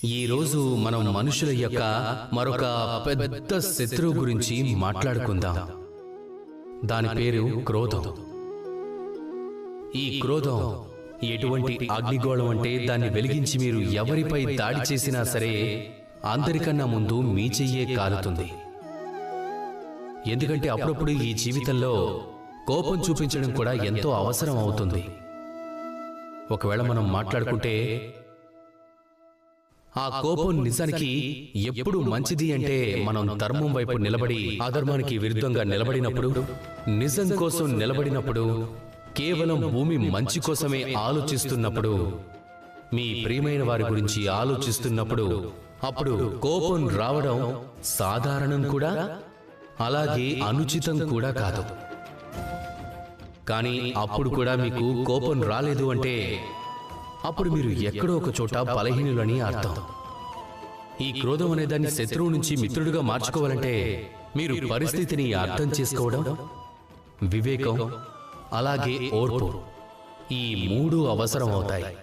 ఈ రోజు మనం మనుషుల యొక్క మరొక పెద్ద శత్రువు గురించి మాట్లాడుకుందాం. దాని పేరు క్రోధం. ఈ క్రోధం ఎటువంటి అగ్నిగోళం అంటే దాన్ని వెలిగించి మీరు ఎవరిపై దాడి చేసినా సరే అందరికన్నా ముందు మీ చెయ్యే కాలుతుంది. ఎందుకంటే అప్పుడప్పుడు ఈ జీవితంలో కోపం చూపించడం కూడా ఎంతో అవసరం అవుతుంది. ఒకవేళ మనం మాట్లాడుకుంటే ఆ కోపం నిజానికి ఎప్పుడు మంచిది అంటే మనం ధర్మం వైపు నిలబడి అధర్మానికి విరుద్ధంగా నిలబడినప్పుడు, నిజం కోసం నిలబడినప్పుడు, కేవలం భూమి మంచి కోసమే ఆలోచిస్తున్నప్పుడు, మీ ప్రియమైన వారి గురించి ఆలోచిస్తున్నప్పుడు అప్పుడు కోపం రావడం సాధారణం కూడా, అలాగే అనుచితం కూడా కాదు. కానీ అప్పుడు కూడా మీకు కోపం రాలేదు అంటే అప్పుడు మీరు ఎక్కడో ఒక చోట బలహీనులని అర్థం. ఈ క్రోధం అనేదాన్ని శత్రువు నుంచి మిత్రుడిగా మార్చుకోవాలంటే మీరు పరిస్థితిని అర్థం చేసుకోవడం, వివేకం, అలాగే ఓర్పు, ఈ మూడు అవసరం అవుతాయి.